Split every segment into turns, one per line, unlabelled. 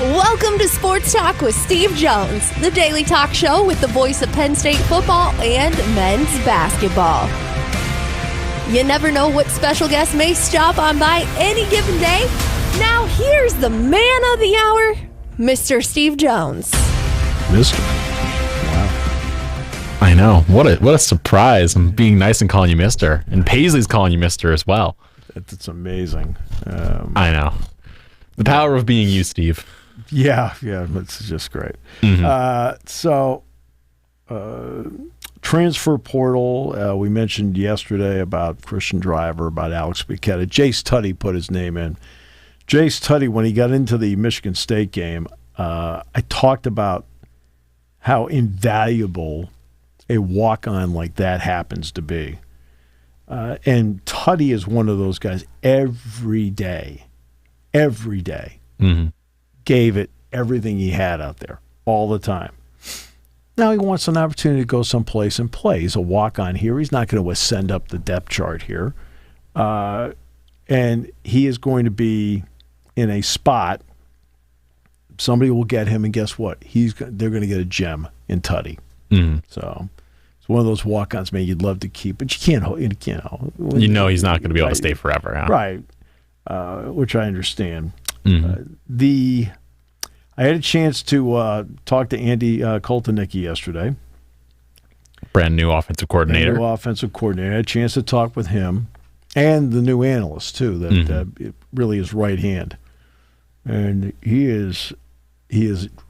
Welcome to Sports Talk with Steve Jones, the daily talk show with the voice of Penn State football and men's basketball. You never know what special guest may stop on by any given day. Now here's the man of the hour, Mr. Steve Jones.
Mr. Wow.
I know. What a surprise. I'm being nice and calling you Mr. And Paisley's calling you Mr. as well.
It's amazing.
I know. The power of being you, Steve.
Yeah, it's just great.
Mm-hmm.
Transfer portal, we mentioned yesterday about Christian Driver, about Alex Bichetta. Jace Tutty put his name in. Jace Tutty, when he got into the Michigan State game, I talked about how invaluable a walk-on like that happens to be. And Tutty is one of those guys every day,
Mm-hmm.
gave it everything he had out there all the time. Now he wants an opportunity to go someplace and play. He's a walk-on here. He's not going to ascend up the depth chart here. And he is going to be in a spot. Somebody will get him, and guess what? They're going to get a gem in Tutty.
Mm-hmm.
So it's one of those walk-ons, man, you'd love to keep, but you can't.
You know he's not going to be able to stay forever. Huh?
Right. Which I understand.
Mm-hmm.
I had a chance to talk to Andy Koltanicki yesterday.
Brand new offensive coordinator.
I had a chance to talk with him and the new analyst, too, that really is right hand. And he is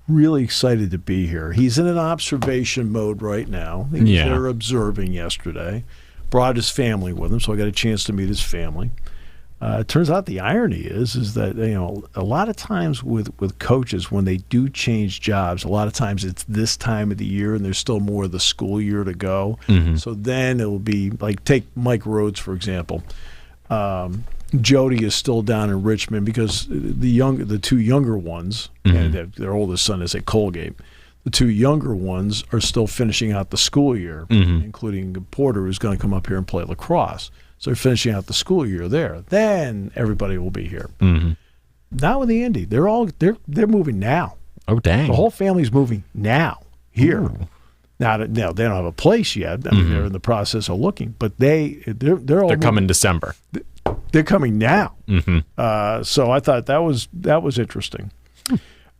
really excited to be here. He's in an observation mode right now. He was there observing yesterday. Brought his family with him, so I got a chance to meet his family. It turns out the irony is that, a lot of times with coaches, when they do change jobs, a lot of times it's this time of the year and there's still more of the school year to go.
Mm-hmm.
So then it will be like, take Mike Rhodes, for example. Jody is still down in Richmond because the two younger ones, and their oldest son is at Colgate. The two younger ones are still finishing out the school year, including Porter, who's going to come up here and play lacrosse. So they're finishing out the school year there. Then everybody will be here.
Mm-hmm.
Not with the Indy. They're moving now.
Oh, dang.
The whole family's moving now here.
Ooh.
Now they don't have a place yet. I mean, they're in the process of looking, but they're
coming December.
They're coming now.
Mm-hmm.
So I thought that was interesting.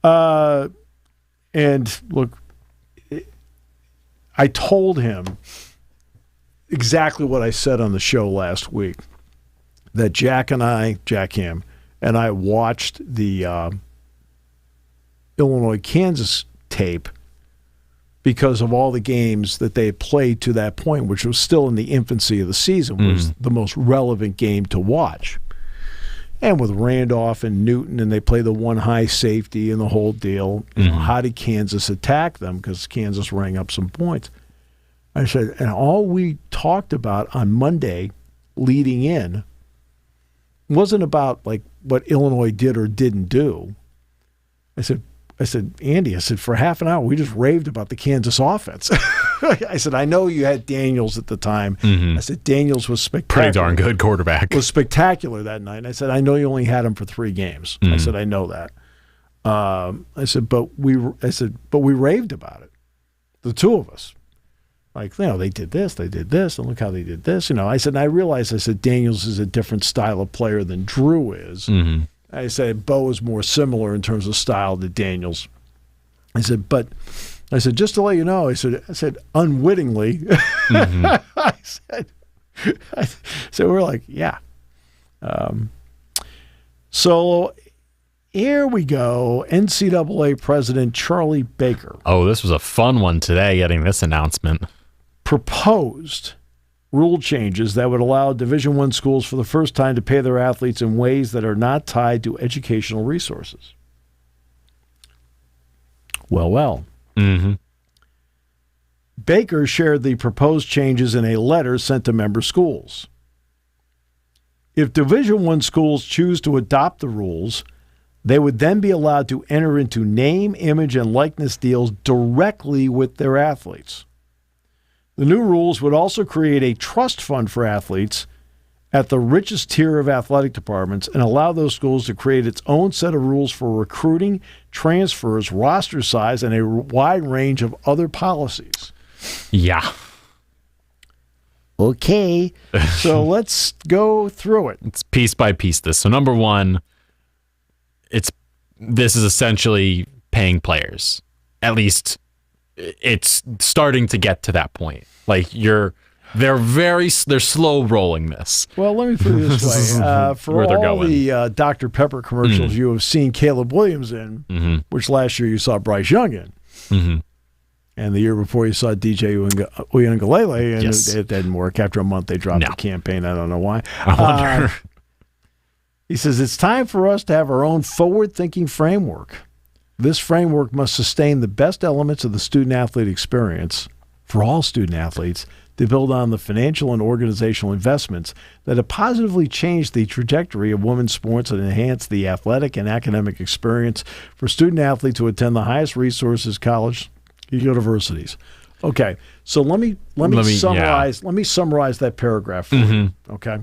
And look, I told him exactly what I said on the show last week, that Jack Ham, and I watched the Illinois-Kansas tape because of all the games that they played to that point, which was still in the infancy of the season, was the most relevant game to watch. And with Randolph and Newton, and they play the one high safety and the whole deal, how did Kansas attack them? Because Kansas rang up some points. I said, and all we talked about on Monday leading in wasn't about like what Illinois did or didn't do. I said, Andy, for half an hour, we just raved about the Kansas offense. I said, I know you had Daniels at the time. I said, Daniels was spectacular.
Pretty darn good quarterback.
Was spectacular that night. And I said, I know you only had him for 3 games. I said, I know that. I said, but we raved about it, the two of us. Like, they did this, and look how they did this. I said, and I realized, Daniels is a different style of player than Drew is. I said, Bo is more similar in terms of style to Daniels. I said, just to let you know, I said, unwittingly, I said, we're like, yeah. So here we go. NCAA President Charlie Baker.
Oh, this was a fun one today, getting this announcement.
Proposed rule changes that would allow Division I schools for the first time to pay their athletes in ways that are not tied to educational resources. Well. Baker shared the proposed changes in a letter sent to member schools. If Division I schools choose to adopt the rules, they would then be allowed to enter into name, image, and likeness deals directly with their athletes. The new rules would also create a trust fund for athletes at the richest tier of athletic departments and allow those schools to create its own set of rules for recruiting, transfers, roster size, and a wide range of other policies.
Yeah.
Okay, so let's go through it.
It's piece by piece this. So number one, this is essentially paying players. At least it's starting to get to that point. Like they're slow rolling this.
Well, let me put it this way. For all the Dr. Pepper commercials you have seen Caleb Williams in, which last year you saw Bryce Young in, and the year before you saw DJ Uiagalelei, and it didn't work. After a month, they dropped the campaign. I don't know why.
I wonder.
He says, it's time for us to have our own forward-thinking framework. This framework must sustain the best elements of the student-athlete experience for all student-athletes to build on the financial and organizational investments that have positively changed the trajectory of women's sports and enhanced the athletic and academic experience for student-athletes who attend the highest resources college universities. Okay, so let me summarize. Let me summarize that paragraph for you. Okay,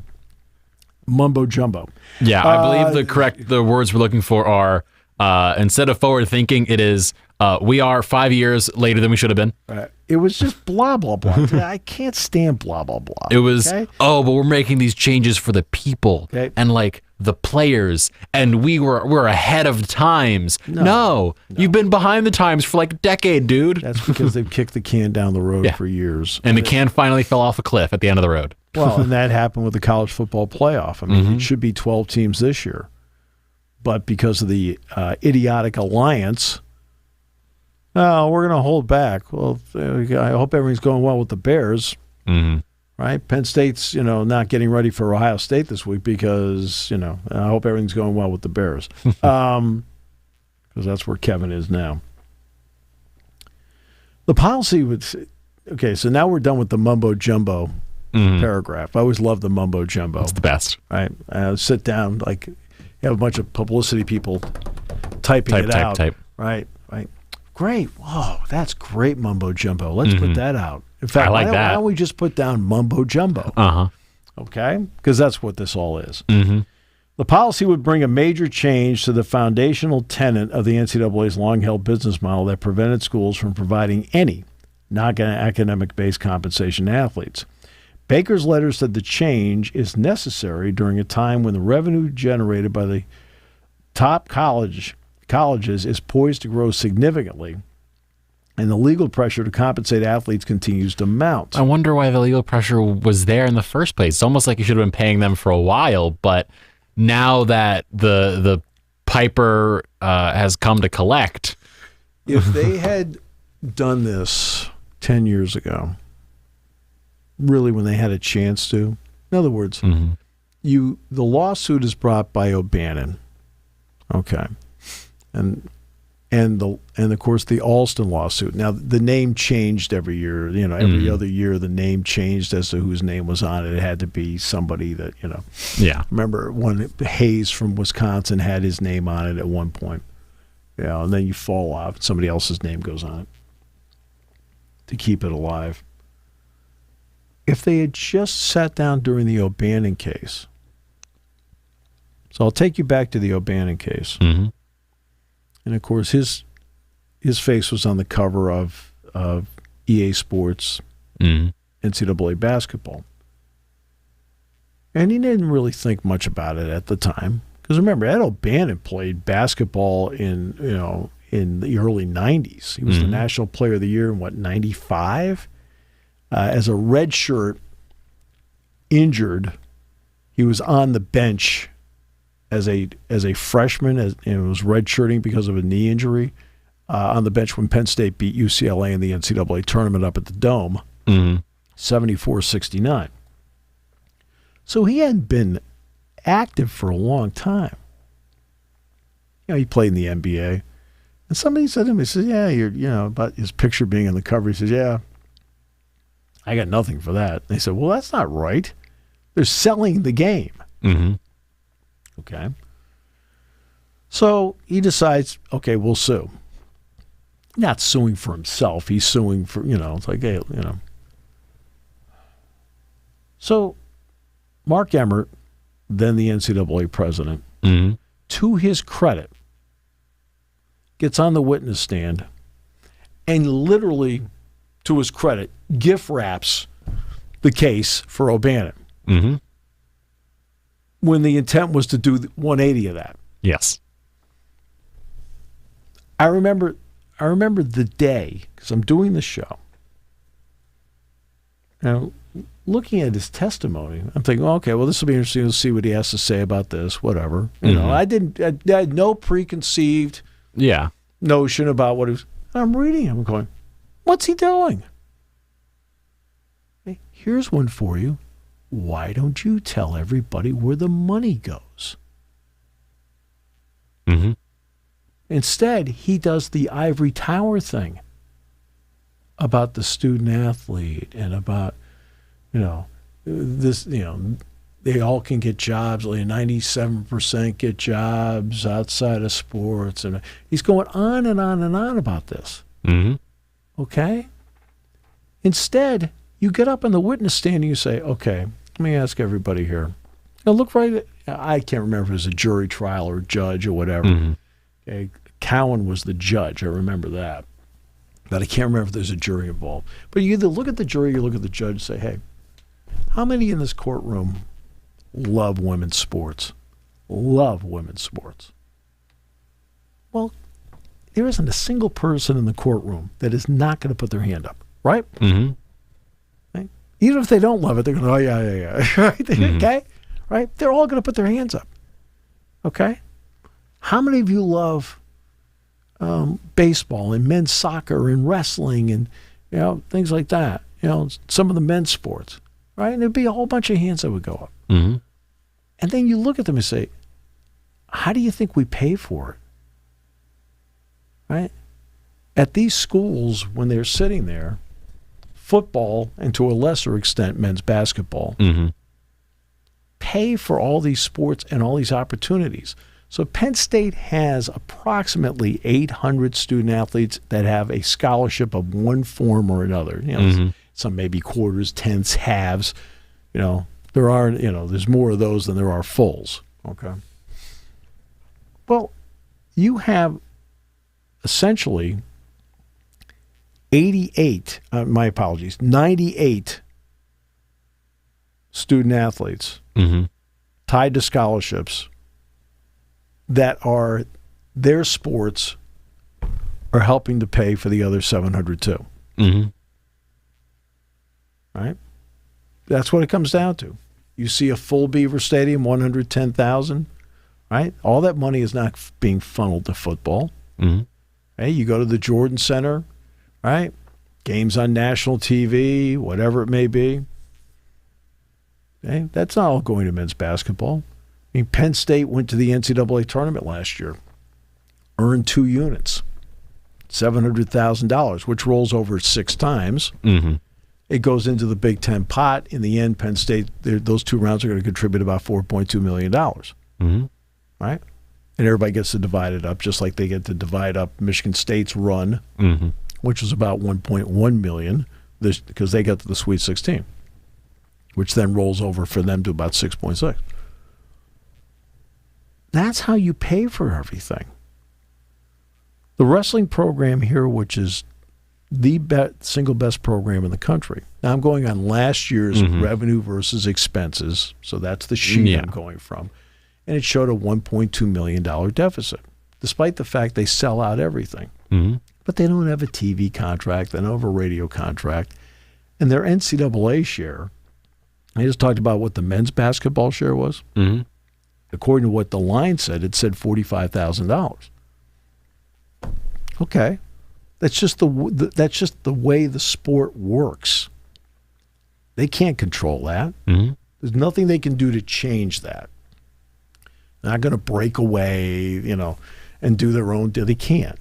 mumbo jumbo.
Yeah, I believe the words we're looking for are instead of forward thinking, it is we are 5 years later than we should have been.
It was just blah blah blah. I can't stand blah blah blah.
It was but we're making these changes for the people and like the players, and we're ahead of times. No, you've been behind the times for like a decade, dude.
That's because they've kicked the can down the road for years,
and the can finally fell off a cliff at the end of the road.
Well, and that happened with the college football playoff. I mean, it should be 12 teams this year, but because of the idiotic alliance. Oh, we're going to hold back. Well, I hope everything's going well with the Bears, right? Penn State's, not getting ready for Ohio State this week because, I hope everything's going well with the Bears because that's where Kevin is now. The policy would – okay, so now we're done with the mumbo-jumbo paragraph. I always love the mumbo-jumbo.
It's the best.
Right? Sit down, like you have a bunch of publicity people typing it out. Type. Right. Great. Whoa, that's great mumbo jumbo. Let's put that out. In fact, why don't we just put down mumbo jumbo? Okay? Because that's what this all is. The policy would bring a major change to the foundational tenet of the NCAA's long-held business model that prevented schools from providing any non-academic-based compensation to athletes. Baker's letter said the change is necessary during a time when the revenue generated by the top colleges is poised to grow significantly, and the legal pressure to compensate athletes continues to mount.
I wonder why the legal pressure was there in the first place. It's almost like you should have been paying them for a while, but now that the piper has come to collect.
If they had done this 10 years ago, really when they had a chance to, in other words, the lawsuit is brought by O'Bannon, okay, and of course the Alston lawsuit. Now the name changed every year. Every other year the name changed as to whose name was on it. It had to be somebody that
Yeah.
Remember when Hayes from Wisconsin had his name on it at one point. Yeah, and then you fall off. Somebody else's name goes on it to keep it alive. If they had just sat down during the O'Bannon case. So I'll take you back to the O'Bannon case. And, of course, his face was on the cover of EA Sports NCAA basketball. And he didn't really think much about it at the time. Because, remember, Ed O'Bannon played basketball in the early 90s. He was the National Player of the Year in, 95? As a redshirt, injured, he was on the bench as a freshman, and was redshirting because of a knee injury on the bench when Penn State beat UCLA in the NCAA tournament up at the Dome, 74-69. So he hadn't been active for a long time. He played in the NBA. And somebody said to him, he says, yeah, about his picture being in the cover. He says, yeah, I got nothing for that. And they said, well, that's not right. They're selling the game. Okay. So he decides, okay, we'll sue. Not suing for himself. He's suing for, it's like, hey, So Mark Emmert, then the NCAA president, to his credit, gets on the witness stand and literally, to his credit, gift wraps the case for O'Bannon. When the intent was to do 180 of that.
Yes.
I remember the day, because I'm doing the show. Now, looking at his testimony, I'm thinking, okay, well, this will be interesting to see what he has to say about this, whatever. You know, I had no preconceived notion about what he was. I'm reading him going, what's he doing? Hey, here's one for you. Why don't you tell everybody where the money goes? Instead, he does the ivory tower thing about the student athlete and about, this, they all can get jobs. Only 97% get jobs outside of sports. And he's going on and on and on about this. Okay? Instead, you get up on the witness stand and you say, okay, let me ask everybody here. Now look right at, I can't remember if it was a jury trial or judge or whatever. Okay, Cowan was the judge. I remember that. But I can't remember if there's a jury involved. But you either look at the jury or you look at the judge and say, hey, how many in this courtroom love women's sports? Love women's sports. Well, there isn't a single person in the courtroom that is not going to put their hand up, right? Right? Even if they don't love it, they're going to, oh, yeah. Right? Okay? Right? They're all going to put their hands up. Okay? How many of you love baseball and men's soccer and wrestling and things like that? Some of the men's sports, right? And there'd be a whole bunch of hands that would go up. And then you look at them and say, how do you think we pay for it? Right? At these schools, when they're sitting there, football, and to a lesser extent, men's basketball, pay for all these sports and all these opportunities. So Penn State has approximately 800 student athletes that have a scholarship of one form or another. Some may be quarters, tenths, halves. There are, there's more of those than there are fulls. Okay. Well, you have essentially 98 student athletes tied to scholarships that are their sports are helping to pay for the other 702. Right? That's what it comes down to. You see a full Beaver Stadium, 110,000, right? All that money is not being funneled to football. Hey, you go to the Jordan Center, right? Games on national TV, whatever it may be. Okay? That's not all going to men's basketball. I mean, Penn State went to the NCAA tournament last year, earned 2 units, $700,000, which rolls over 6 times. It goes into the Big Ten pot. In the end, Penn State, those 2 rounds are going to contribute about $4.2 million. Right? And everybody gets to divide it up, just like they get to divide up Michigan State's run, which was about $1.1 million, because they got to the Sweet 16, which then rolls over for them to about 6.6. That's how you pay for everything. The wrestling program here, which is the single best program in the country. Now I'm going on last year's revenue versus expenses, so that's the sheet I'm going from. And it showed a $1.2 million deficit, despite the fact they sell out everything. But they don't have a TV contract, they don't have a radio contract. And their NCAA share, I just talked about what the men's basketball share was. According to what the line said, it said $45,000. Okay. That's just the way the sport works. They can't control that. There's nothing they can do to change that. They're not going to break away, and do their own deal. They can't.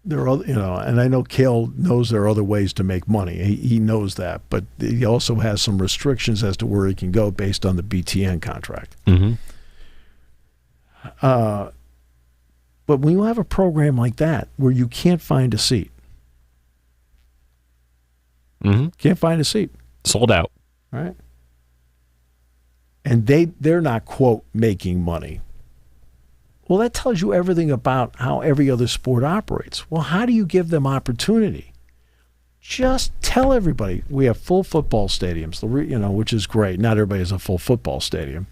There are, and I know Cale knows there are other ways to make money. He knows that, but he also has some restrictions as to where he can go based on the BTN contract. But when you have a program like that where you can't find a seat, can't find a seat,
sold out,
right? and they're not, quote, making money. Well, that tells you everything about how every other sport operates. Well, how do you give them opportunity? Just tell everybody we have full football stadiums, which is great. Not everybody has a full football stadium.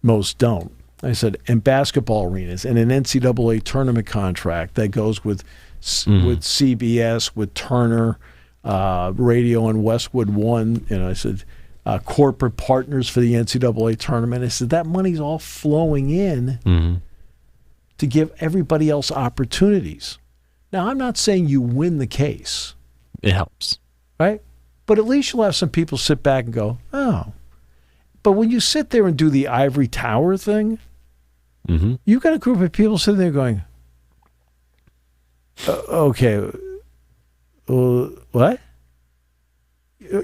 Most don't. I said, and basketball arenas and an NCAA tournament contract that goes with CBS, with Turner, Radio and Westwood One. I said, corporate partners for the NCAA tournament. I said, that money's all flowing in to give everybody else opportunities. Now, I'm not saying you win the case.
It helps.
Right? But at least you'll have some people sit back and go, oh. But when you sit there and do the ivory tower thing, you've got a group of people sitting there going, okay, what?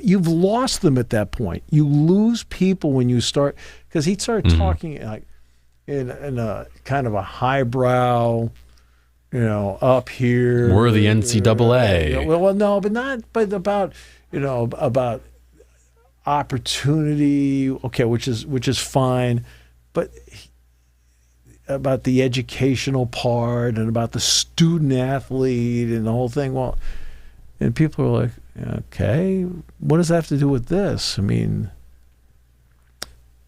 You've lost them at that point. You lose people when you start, because he started talking like in a kind of a highbrow, up here.
We're the NCAA.
Well, no, but about about opportunity. Okay, which is fine, but about the educational part and about the student athlete and the whole thing. Well, and people are like, okay, what does that have to do with this? I mean,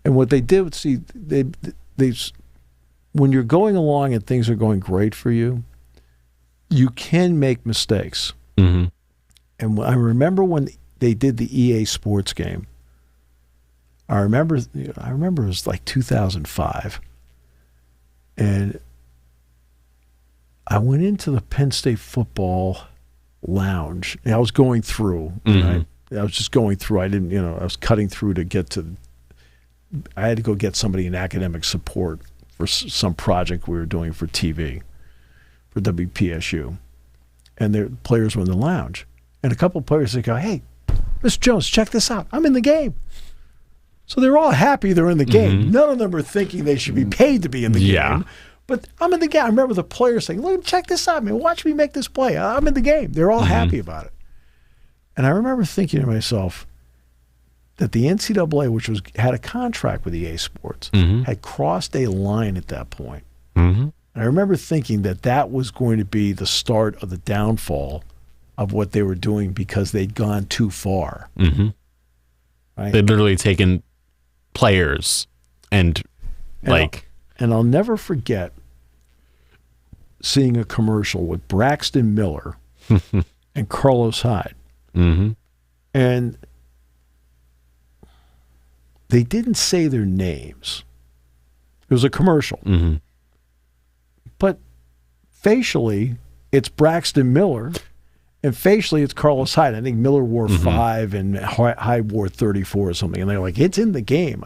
and what they did, they when you're going along and things are going great for you, you can make mistakes. And I remember when they did the EA Sports game. I remember it was like 2005, and I went into the Penn State football lounge. And I was going through. I was just going through. I didn't, I was cutting through to get to. I had to go get somebody in academic support for some project we were doing for TV, for WPSU, and their players were in the lounge, and a couple of players would go, "Hey, Mr. Jones, check this out. I'm in the game." So they're all happy they're in the game. None of them are thinking they should be paid to be in the game. But I'm in the game. I remember the players saying, "Look, check this out, man. Watch me make this play. I'm in the game." They're all happy about it. And I remember thinking to myself that the NCAA, which had a contract with EA Sports, had crossed a line at that point. And I remember thinking that was going to be the start of the downfall of what they were doing because they'd gone too far. Right?
They'd literally taken players and
I'll never forget seeing a commercial with Braxton Miller and Carlos Hyde. And they didn't say their names. It was a commercial. But facially, it's Braxton Miller, and facially, it's Carlos Hyde. I think Miller wore 5 and Hyde wore 34 or something. And they're like, it's in the game.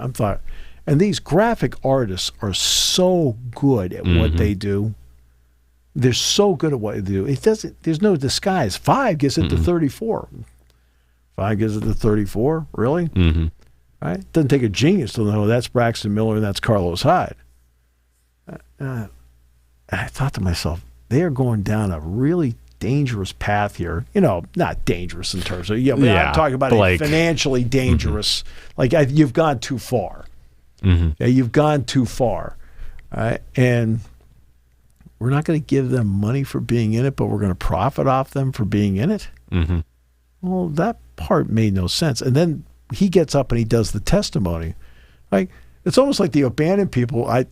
And these graphic artists are so good at what they do. They're so good at what they do. There's no disguise. 5 gets it to 34. 5 gets it to 34? Really? Right? It doesn't take a genius to know that's Braxton Miller and that's Carlos Hyde. I thought to myself, they are going down a really dangerous path here. Not dangerous in terms of, I'm talking about financially dangerous. You've gone too far. You've gone too far. Right? And we're not going to give them money for being in it, but we're going to profit off them for being in it. Well, that part made no sense. And then he gets up and he does the testimony. It's almost like the abandoned people. I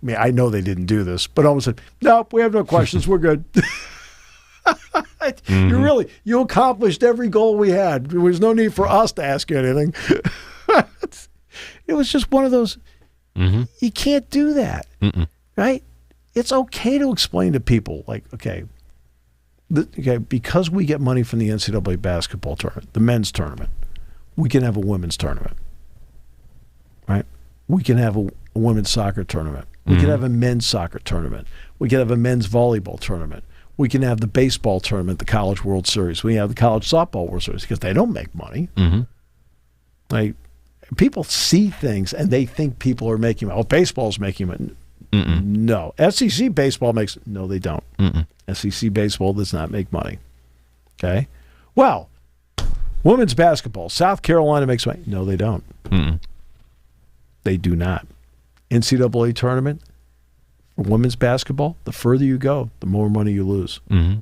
know they didn't do this, but almost said, "Nope, we have no questions. We're good." You accomplished every goal we had. There was no need for us to ask you anything. It was just one of those. You can't do that, right? It's okay to explain to people, because we get money from the NCAA basketball tournament, the men's tournament, we can have a women's tournament, right? We can have a women's soccer tournament. We can have a men's soccer tournament. We can have a men's volleyball tournament. We can have the baseball tournament, the College World Series. We have the College Softball World Series because they don't make money. People see things and they think people are making money. Oh, baseball's making money. No. SEC baseball makes – no, they don't. SEC baseball does not make money. Okay? Well, women's basketball, South Carolina makes money. No, they don't. They do not. NCAA tournament for women's basketball, the further you go, the more money you lose.
Mm-hmm.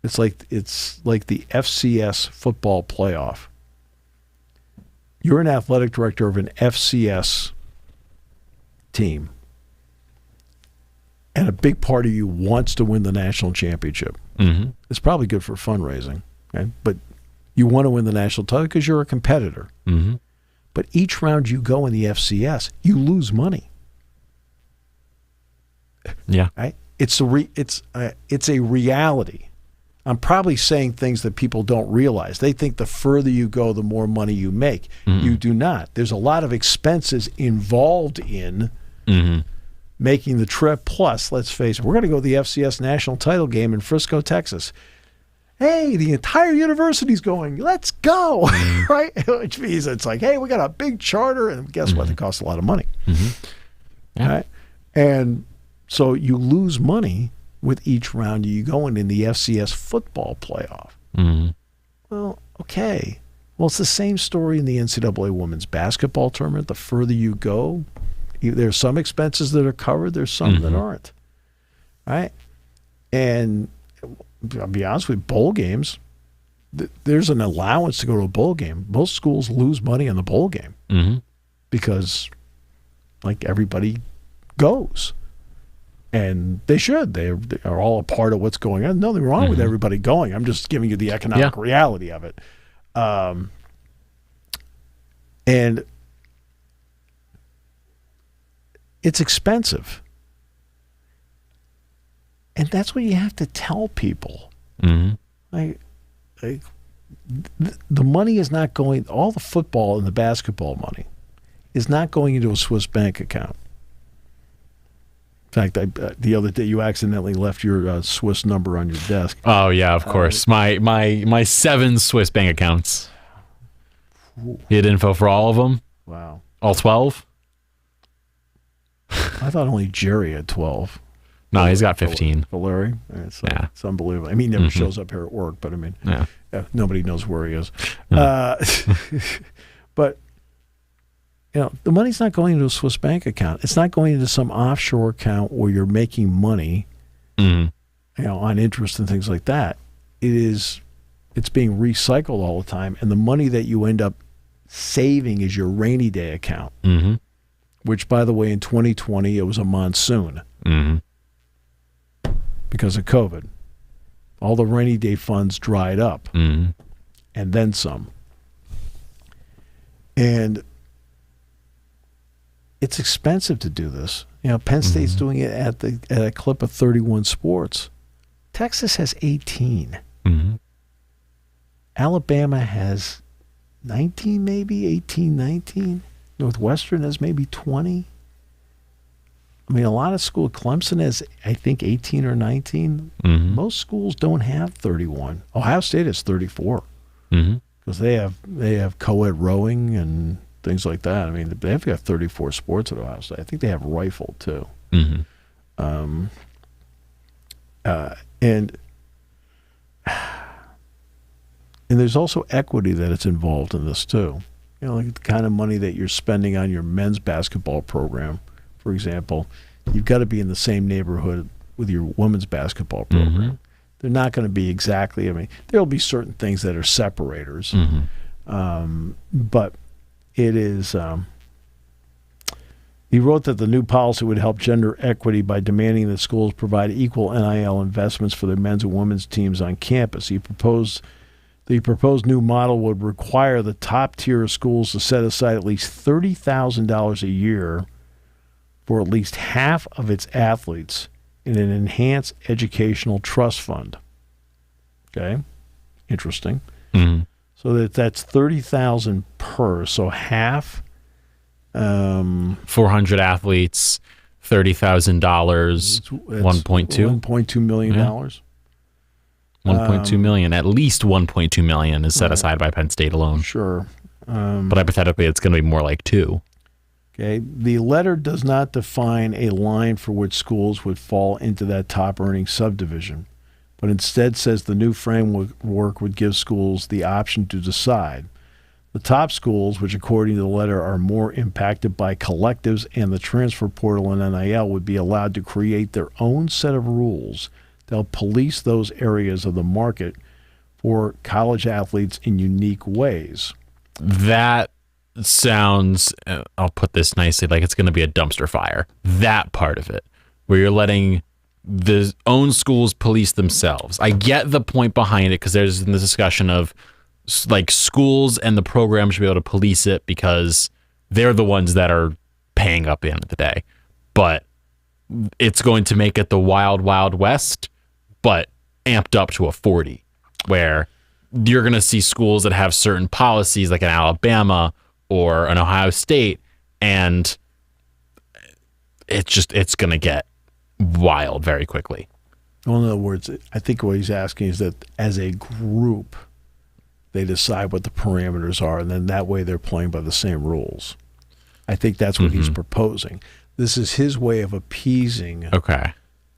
It's like the FCS football playoff. You're an athletic director of an FCS team, and a big part of you wants to win the national championship.
Mm-hmm.
It's probably good for fundraising, okay? But you want to win the national title because you're a competitor.
Mm-hmm.
But each round you go in the FCS, you lose money.
Yeah,
right? It's a reality. I'm probably saying things that people don't realize. They think the further you go, the more money you make. Mm-hmm. You do not. There's a lot of expenses involved in making the trip. Plus, let's face it, we're going to go to the FCS national title game in Frisco, Texas. Hey, the entire university's going. Let's go, right? Which means it's like, hey, we got a big charter, and guess what? It costs a lot of money,
Yeah.
right? And so you lose money with each round you go in the FCS football playoff.
Mm-hmm.
Well, okay. Well, it's the same story in the NCAA women's basketball tournament. The further you go, there's some expenses that are covered. There's some that aren't, right? And I'll be honest with you, bowl games, there's an allowance to go to a bowl game. Most schools lose money on the bowl game because, like, everybody goes. And they should. They are all a part of what's going on. Nothing wrong with everybody going. I'm just giving you the economic reality of it. And it's expensive. And that's what you have to tell people. Like, the money is not going, all the football and the basketball money is not going into a Swiss bank account. In fact, the other day you accidentally left your Swiss number on your desk.
Oh yeah, of course. My 7 Swiss bank accounts. You had info for all of them?
Wow.
All 12?
I thought only Jerry had 12.
No, he's got 15.
Valeri? It's unbelievable. I mean, he never shows up here at work, but I mean, nobody knows where he is. But you know, the money's not going into a Swiss bank account. It's not going into some offshore account where you're making money, you know, on interest and things like that. It's being recycled all the time, and the money that you end up saving is your rainy day account. Which, by the way, in 2020 it was a monsoon because of COVID. All the rainy day funds dried up, and then some. And it's expensive to do this. You know, Penn State's doing it at a clip of 31 sports. Texas has 18. Alabama has 19, maybe 18, 19. Northwestern has maybe 20. I mean, a lot of schools. Clemson has, I think, 18 or 19. Most schools don't have 31. Ohio State has 34 because they have co-ed rowing and things like that. I mean, they've got 34 sports at Ohio State. I think they have rifle, too. And there's also equity that it's involved in this, too. You know, like the kind of money that you're spending on your men's basketball program, for example, you've got to be in the same neighborhood with your women's basketball program. They're not going to be exactly, I mean, there'll be certain things that are separators. But it is, he wrote that the new policy would help gender equity by demanding that schools provide equal NIL investments for their men's and women's teams on campus. The proposed new model would require the top tier of schools to set aside at least $30,000 a year for at least half of its athletes in an enhanced educational trust fund. Okay, interesting. So that's $30,000 per. So half.
400 athletes, $30,000, 1.2.
$1.2 million.
$1.2 million. At least $1.2 million is set aside by Penn State alone.
Sure.
But hypothetically, it's going to be more like 2.
Okay. The letter does not define a line for which schools would fall into that top earning subdivision, but instead says the new framework would give schools the option to decide. The top schools, which according to the letter are more impacted by collectives and the transfer portal and NIL, would be allowed to create their own set of rules to help police those areas of the market for college athletes in unique ways.
That sounds, I'll put this nicely, like it's going to be a dumpster fire. That part of it, where you're letting the own schools police themselves. I get the point behind it because there's the discussion of like schools and the program should be able to police it because they're the ones that are paying up at the end of the day. But it's going to make it the wild, wild west, but amped up to a 40, where you're going to see schools that have certain policies like an Alabama or an Ohio State, and it's going to get wild very quickly.
Well, in other words, I think what he's asking is that as a group, they decide what the parameters are, and then that way they're playing by the same rules. I think that's what he's proposing. This is his way of appeasing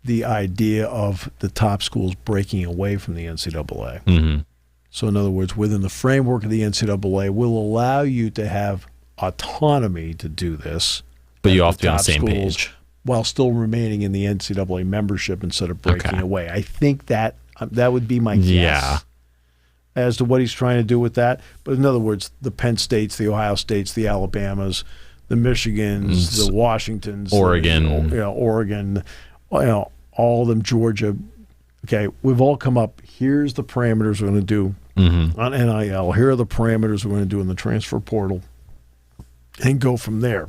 the idea of the top schools breaking away from the NCAA. So in other words, within the framework of the NCAA, will allow you to have autonomy to do this.
But you all have to be on the same page.
While still remaining in the NCAA membership instead of breaking away. I think that would be my guess as to what he's trying to do with that. But in other words, the Penn States, the Ohio States, the Alabamas, the Michigans, the Washingtons,
Oregon,
Oregon, all of them, Georgia. Okay, we've all come up. Here's the parameters we're going to do on NIL. Here are the parameters we're going to do in the transfer portal, and go from there.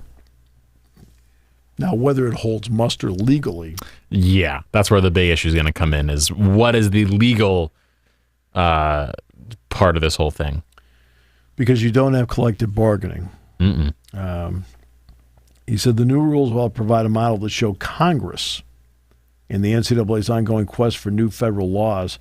Now, whether it holds muster legally.
Yeah, that's where the big issue is going to come in, is what is the legal part of this whole thing?
Because you don't have collective bargaining. He said the new rules will provide a model to show Congress in the NCAA's ongoing quest for new federal laws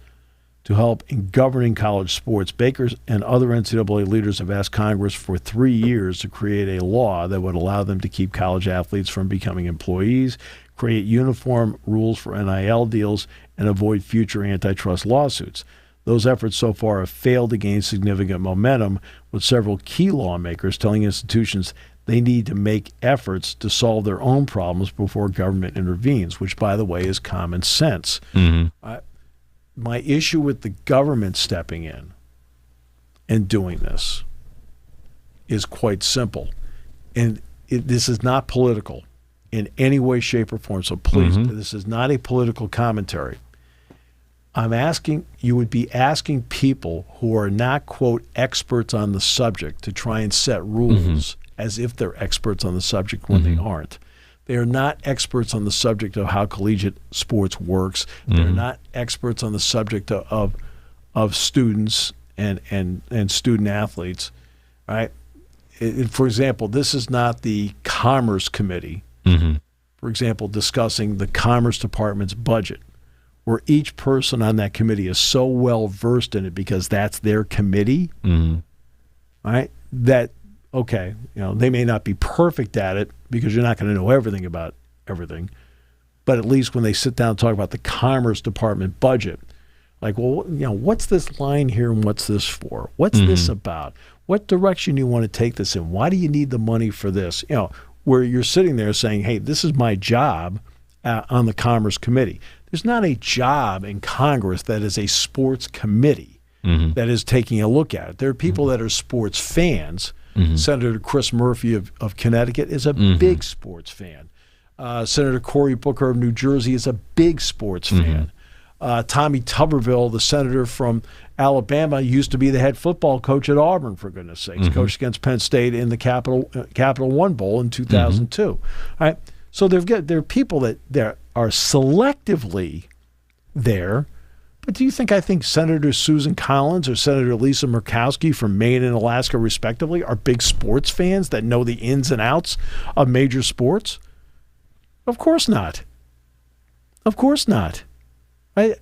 to help in governing college sports. Bakers and other NCAA leaders have asked Congress for 3 years to create a law that would allow them to keep college athletes from becoming employees, create uniform rules for NIL deals, and avoid future antitrust lawsuits. Those efforts so far have failed to gain significant momentum, with several key lawmakers telling institutions they need to make efforts to solve their own problems before government intervenes, which, by the way, is common sense. My issue with the government stepping in and doing this is quite simple. And this is not political in any way, shape, or form. So please, this is not a political commentary. You would be asking people who are not, quote, experts on the subject to try and set rules as if they're experts on the subject when they aren't. They are not experts on the subject of how collegiate sports works. They're not experts on the subject of students and student athletes, right? For example, this is not the Commerce Committee, for example, discussing the Commerce Department's budget, where each person on that committee is so well versed in it because that's their committee, right? That, okay, they may not be perfect at it because you're not going to know everything about everything, but at least when they sit down and talk about the Commerce Department budget, like, well, what's this line here and what's this for? What's this about? What direction do you want to take this in? Why do you need the money for this? Where you're sitting there saying, hey, this is my job on the Commerce Committee. There's not a job in Congress that is a sports committee that is taking a look at it. There are people that are sports fans. Senator Chris Murphy of Connecticut is a big sports fan. Senator Cory Booker of New Jersey is a big sports fan. Tommy Tuberville, the senator from Alabama, used to be the head football coach at Auburn, for goodness sakes. Coached against Penn State in the Capital One Bowl in 2002. All right? So there are people that are selectively there. But do you think I think Senator Susan Collins or Senator Lisa Murkowski from Maine and Alaska, respectively, are big sports fans that know the ins and outs of major sports? Of course not. Of course not.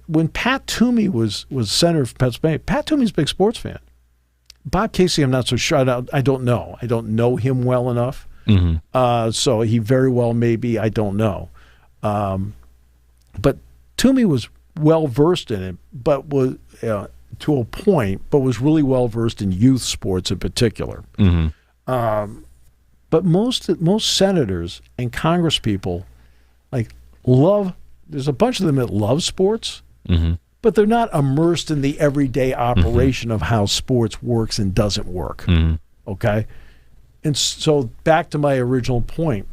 When Pat Toomey was senator for Pennsylvania, Pat Toomey's a big sports fan. Bob Casey, I'm not so sure. I don't know. I don't know him well enough. So he very well may be. I don't know. But Toomey was well versed in it, but was to a point, but was really well versed in youth sports in particular. But most senators and Congress people love. There's a bunch of them that love sports, but they're not immersed in the everyday operation of how sports works and doesn't work. Okay, and so back to my original point,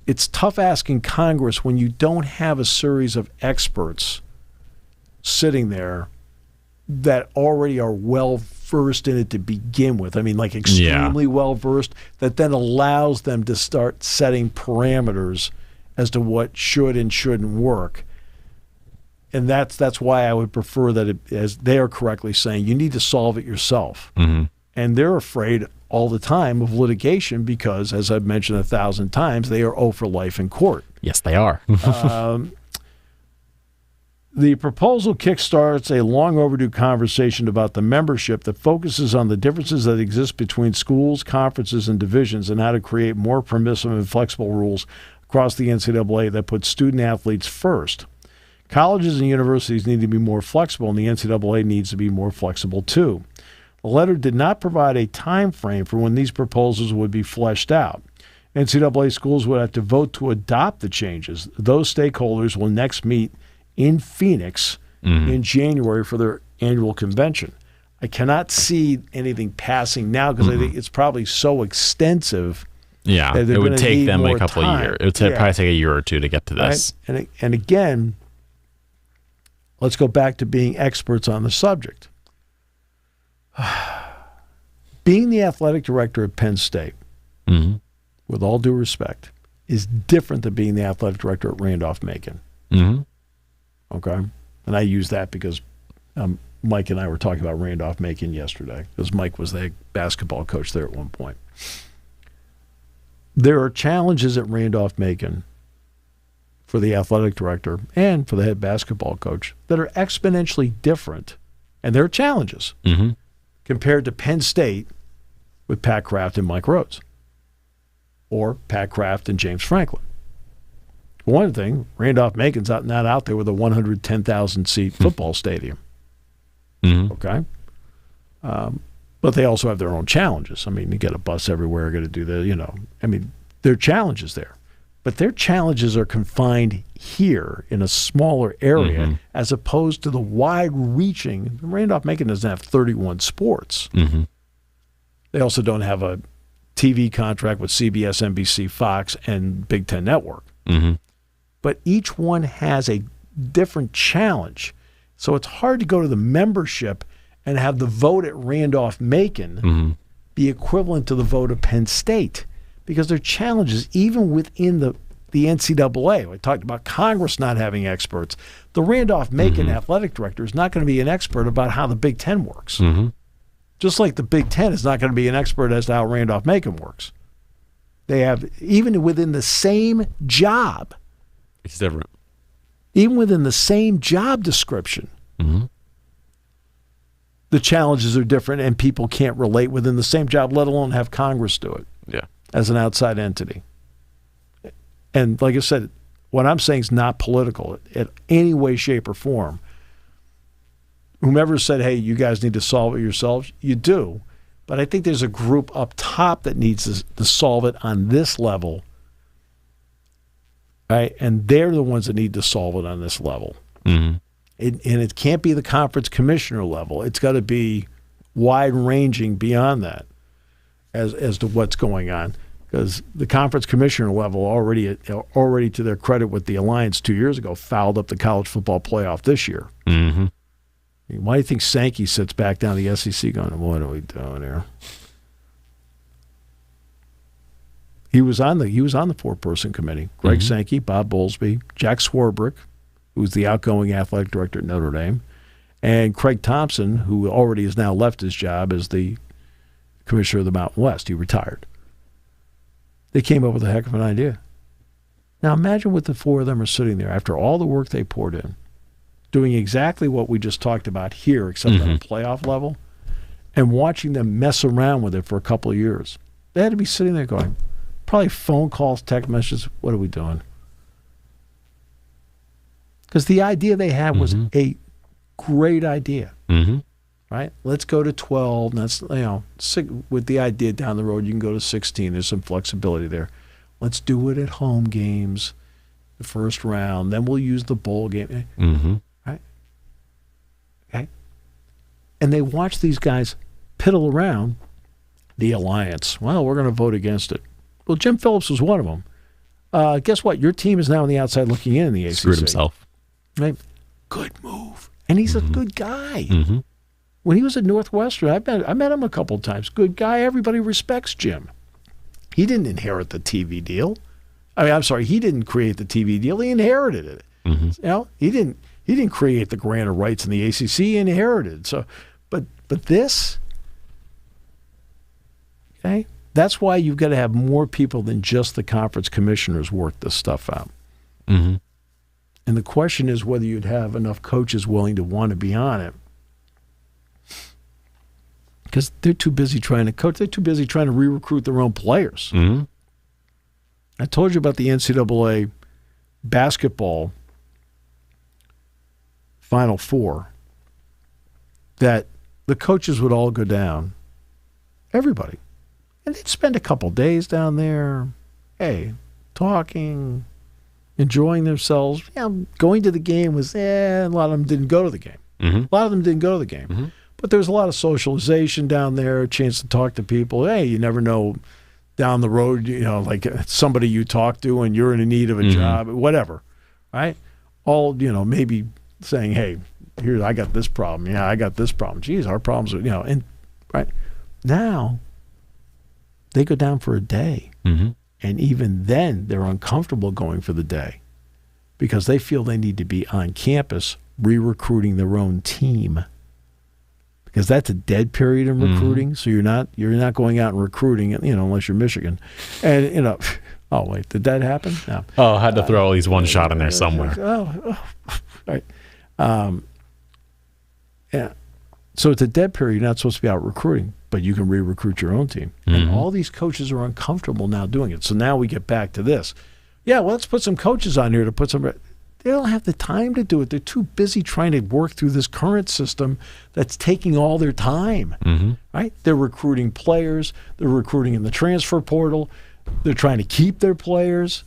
it's tough asking Congress when you don't have a series of experts sitting there that already are well versed in it to begin with. I mean, extremely well versed, that then allows them to start setting parameters as to what should and shouldn't work. And that's why I would prefer that, as they are correctly saying, you need to solve it yourself. And they're afraid all the time of litigation because, as I've mentioned 1,000 times, they are 0 for life in court.
Yes, they are.
The proposal kickstarts a long overdue conversation about the membership that focuses on the differences that exist between schools, conferences, and divisions, and how to create more permissive and flexible rules across the NCAA that put student athletes first. Colleges and universities need to be more flexible, and the NCAA needs to be more flexible too. The letter did not provide a time frame for when these proposals would be fleshed out. NCAA schools would have to vote to adopt the changes. Those stakeholders will next meet in Phoenix in January for their annual convention. I cannot see anything passing now because I think it's probably so extensive.
Yeah, it would take them a couple of years. It would probably take a year or two to get to this.
Right? And again, let's go back to being experts on the subject. Being the athletic director at Penn State, with all due respect, is different than being the athletic director at Randolph-Macon. Okay? And I use that because Mike and I were talking about Randolph-Macon yesterday, because Mike was the basketball coach there at one point. There are challenges at Randolph-Macon for the athletic director and for the head basketball coach that are exponentially different, and there are challenges compared to Penn State with Pat Kraft and Mike Rhodes, or Pat Kraft and James Franklin. For one thing, Randolph-Macon's not out there with a 110,000-seat football stadium. Okay? But they also have their own challenges. I mean, you get a bus everywhere, got to do there are challenges there. But their challenges are confined here in a smaller area as opposed to the wide-reaching. Randolph-Macon doesn't have 31 sports. They also don't have a TV contract with CBS, NBC, Fox, and Big Ten Network. But each one has a different challenge. So it's hard to go to the membership and have the vote at Randolph-Macon be equivalent to the vote of Penn State, because there are challenges even within the NCAA. We talked about Congress not having experts. The Randolph-Macon athletic director is not going to be an expert about how the Big Ten works. Just like the Big Ten is not going to be an expert as to how Randolph-Macon works. They have, even within the same job,
it's different.
Even within the same job description, the challenges are different, and people can't relate within the same job, let alone have Congress do it as an outside entity. And like I said, what I'm saying is not political in any way, shape, or form. Whomever said, hey, you guys need to solve it yourselves, you do. But I think there's a group up top that needs to solve it on this level. Right? And they're the ones that need to solve it on this level. And it can't be the conference commissioner level. It's got to be wide-ranging beyond that as to what's going on. Because the conference commissioner level already, to their credit with the Alliance 2 years ago, fouled up the college football playoff this year. I mean, why do you think Sankey sits back down the SEC going, what are we doing here? He was on the four-person committee. Greg Sankey, Bob Bowlesby, Jack Swarbrick, who's the outgoing athletic director at Notre Dame, and Craig Thompson, who already has now left his job as the commissioner of the Mountain West. He retired. They came up with a heck of an idea. Now imagine what the four of them are sitting there after all the work they poured in, doing exactly what we just talked about here, except on a playoff level, and watching them mess around with it for a couple of years. They had to be sitting there going, probably phone calls, text messages, what are we doing? Because the idea they had was a great idea. right? Let's go to 12. That's, with the idea down the road, you can go to 16. There's some flexibility there. Let's do it at home games, the first round. Then we'll use the bowl game.
Mm-hmm.
Right? Okay. And they watch these guys piddle around the alliance. Well, we're going to vote against it. Well, Jim Phillips was one of them. Guess what? Your team is now on the outside looking in the ACC.
Screwed himself.
Right? Good move. And he's a good guy.
Mm-hmm.
When he was at Northwestern, I met him a couple of times. Good guy. Everybody respects Jim. He didn't inherit the TV deal. He didn't create the TV deal. He inherited it.
Mm-hmm.
He didn't create the grant of rights in the ACC. He inherited. So, but this, okay, that's why you've got to have more people than just the conference commissioners work this stuff out.
Mm-hmm.
And the question is whether you'd have enough coaches willing to want to be on it. Because they're too busy trying to coach. They're too busy trying to re-recruit their own players.
Mm-hmm.
I told you about the NCAA basketball Final Four, that the coaches would all go down, everybody, and they'd spend a couple days down there, talking, enjoying themselves. Going to the game was, a lot of them didn't go to the game.
Mm-hmm.
A lot of them didn't go to the game.
Mm-hmm.
But there was a lot of socialization down there, a chance to talk to people. You never know down the road, like somebody you talk to and you're in need of a job, whatever, right? All, maybe saying, hey, here, I got this problem. Yeah, I got this problem. Geez, our problems are, and right now they go down for a day.
Mm-hmm.
And even then they're uncomfortable going for the day because they feel they need to be on campus re-recruiting their own team. Because that's a dead period in recruiting, so you're not going out and recruiting, unless you're Michigan, and oh wait, did that happen? No.
Oh, I had to throw at least one shot in there somewhere.
Right. Yeah. So it's a dead period. You're not supposed to be out recruiting, but you can re-recruit your own team. And all these coaches are uncomfortable now doing it. So now we get back to this. Yeah, well, let's put some coaches on here to put some. They don't have the time to do it. They're too busy trying to work through this current system that's taking all their time, right? They're recruiting players. They're recruiting in the transfer portal. They're trying to keep their players.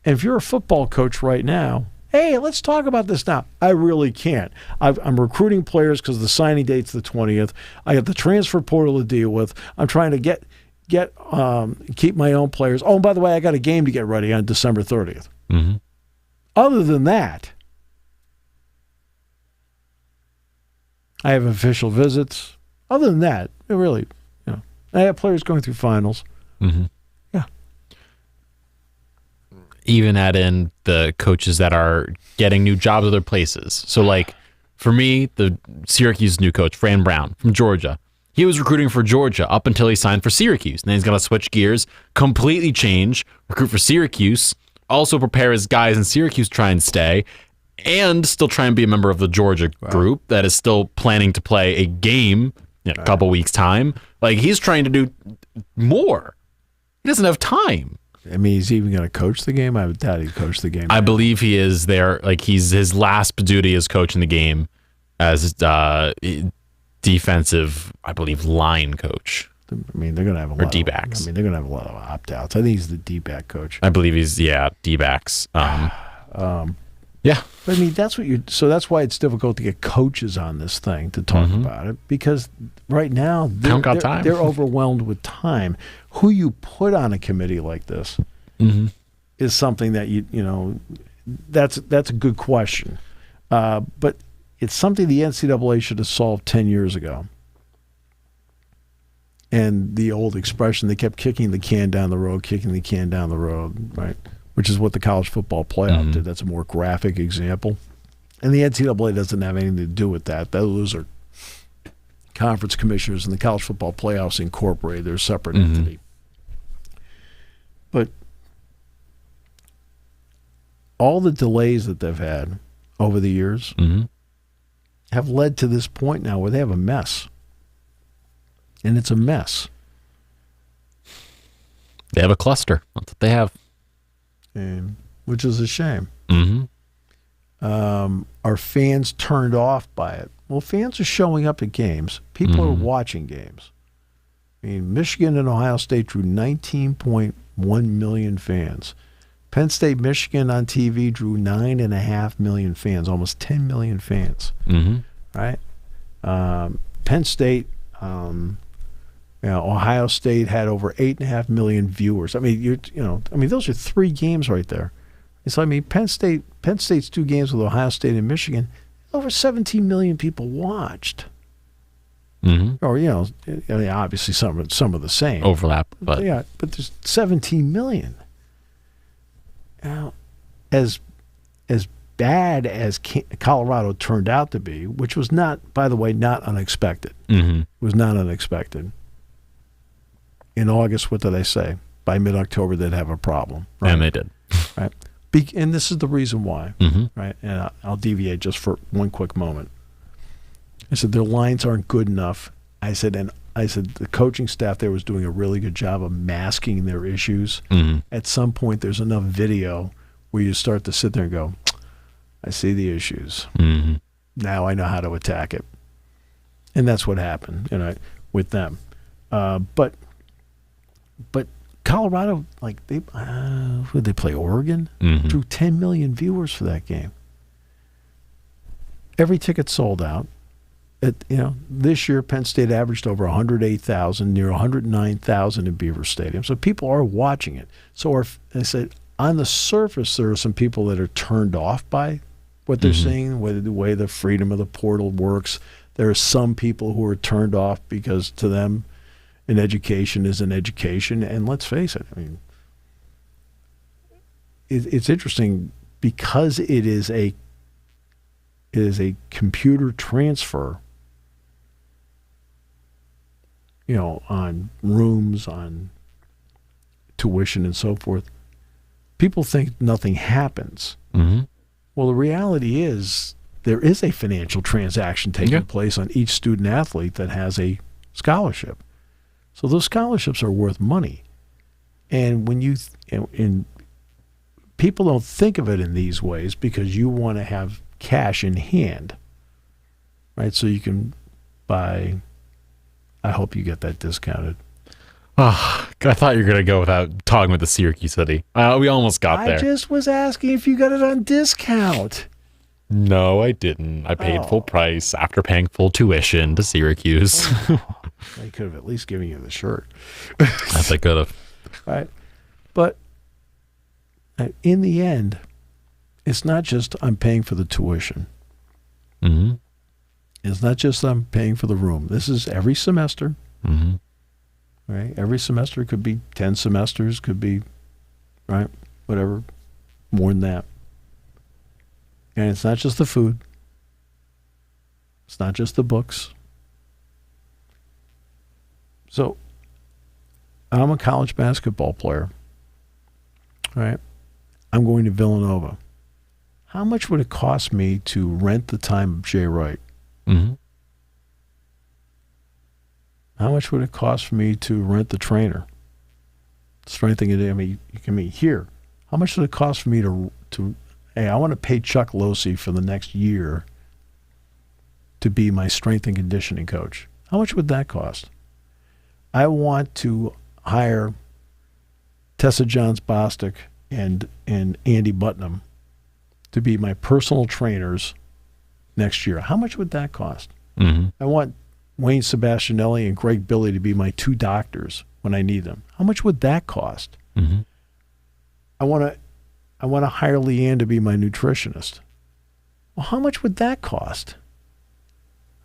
And if you're a football coach right now, hey, let's talk about this now. I really can't. I'm recruiting players because the signing date's the 20th. I got the transfer portal to deal with. I'm trying to keep my own players. Oh, and by the way, I got a game to get ready on December 30th.
Mm-hmm.
Other than that, I have official visits. Other than that, really, I have players going through finals.
Mm-hmm.
Yeah.
Even add in the coaches that are getting new jobs other places. So, like, for me, the Syracuse new coach, Fran Brown from Georgia, he was recruiting for Georgia up until he signed for Syracuse. And then he's going to switch gears, completely change, recruit for Syracuse, also prepare his guys in Syracuse try and stay, and still try and be a member of the Georgia group that is still planning to play a game in a couple weeks' time. Like, he's trying to do more. He doesn't have time.
I mean, he's even going to coach the game? I would doubt he'd coach the game.
I believe he is there. Like, his last duty is coaching the game as defensive, I believe, line coach.
I mean, they're going to have a lot
D-backs.
they're going to have a lot of opt-outs. I think he's the D-back coach.
I believe he's, D-backs. Yeah.
But, I mean, that's why it's difficult to get coaches on this thing to talk about it, because right now they're overwhelmed with time. Who you put on a committee like this is something that that's a good question. But it's something the NCAA should have solved 10 years ago. And the old expression, they kept kicking the can down the road, right? Which is what the college football playoff did. That's a more graphic example. And the NCAA doesn't have anything to do with that. Those are conference commissioners, and the college football playoffs incorporated. They're a separate entity. But all the delays that they've had over the years have led to this point now where they have a mess. And it's a mess.
They have a cluster. That's what they have.
Which is a shame.
Mm-hmm.
Are fans turned off by it? Well, fans are showing up at games. People are watching games. I mean, Michigan and Ohio State drew 19.1 million fans. Penn State, Michigan on TV drew 9.5 million fans, almost 10 million fans. Right? Penn State, Ohio State had over 8.5 million viewers. I mean, those are 3 games right there. So I mean, Penn State's 2 games with Ohio State and Michigan, over 17 million people watched. Or obviously some of the same
overlap, but
there's 17 million. Now, as bad as Colorado turned out to be, which was not, by the way, not unexpected. It was not unexpected. In August, what did I say? By mid-October, they'd have a problem. Right?
And they did.
Right. And this is the reason why. Right. And I'll deviate just for one quick moment. I said their lines aren't good enough. I said the coaching staff there was doing a really good job of masking their issues. At some point, there's enough video where you start to sit there and go, I see the issues. Now I know how to attack it. And that's what happened, with them. But Colorado, like would they play Oregon? Drew 10 million viewers for that game. Every ticket sold out. This year Penn State averaged over 108,000, near 109,000 in Beaver Stadium. So people are watching it. So I said, on the surface, there are some people that are turned off by what they're seeing, the way the freedom of the portal works. There are some people who are turned off because to them, an education is an education. And let's face it, I mean, it's interesting because it is a computer transfer, on rooms, on tuition and so forth. People think nothing happens. Well, the reality is there is a financial transaction taking place on each student athlete that has a scholarship. So those scholarships are worth money. And when and people don't think of it in these ways because you want to have cash in hand, right? So you can buy, I hope you get that discounted.
Oh, I thought you were going to go without talking with the Syracuse city. We almost got there.
I just was asking if you got it on discount.
No, I didn't. I paid full price after paying full tuition to Syracuse.
They could have at least given you the shirt.
That they could have.
Right. But in the end, it's not just I'm paying for the tuition. It's not just I'm paying for the room. This is every semester. Right? Every semester could be 10 semesters, could be, right, whatever, more than that. And it's not just the food. It's not just the books. So I'm a college basketball player, right? I'm going to Villanova. How much would it cost me to rent the time of Jay Wright? How much would it cost for me to rent the trainer? Strength and conditioning. You can meet here. How much would it cost for me to hey, I want to pay Chuck Losey for the next year to be my strength and conditioning coach? How much would that cost? I want to hire Tessa Johns-Bostic and Andy Butnam to be my personal trainers next year. How much would that cost? I want Wayne Sebastianelli and Greg Billy to be my 2 doctors when I need them. How much would that cost? I want to hire Leanne to be my nutritionist. Well, how much would that cost?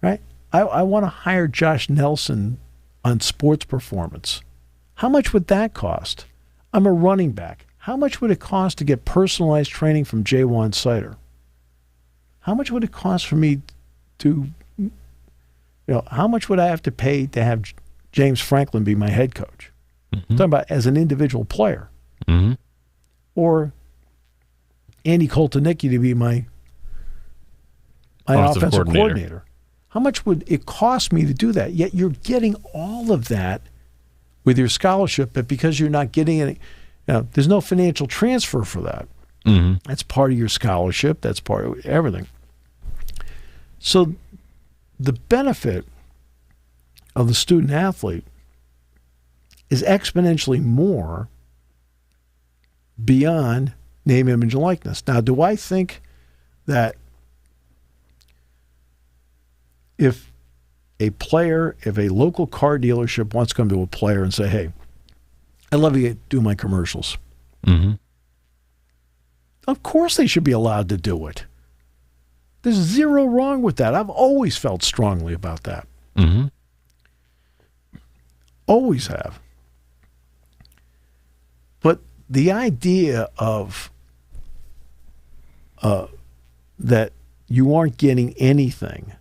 Right? I want to hire Josh Nelson on sports performance. How much would that cost? I'm a running back. How much would it cost to get personalized training from Jaywan Sider? How much would it cost for me to, how much would I have to pay to have James Franklin be my head coach? I'm talking about as an individual player. Or Andy Koltanicki to be my offensive coordinator. How much would it cost me to do that? Yet you're getting all of that with your scholarship, but because you're not getting any, there's no financial transfer for that.
Mm-hmm.
That's part of your scholarship. That's part of everything. So the benefit of the student athlete is exponentially more beyond name, image, and likeness. Now, do I think that if a local car dealership wants to come to a player and say, hey, I'd love you to do my commercials.
Mm-hmm.
Of course they should be allowed to do it. There's zero wrong with that. I've always felt strongly about that.
Mm-hmm.
Always have. But the idea of that you aren't getting anything,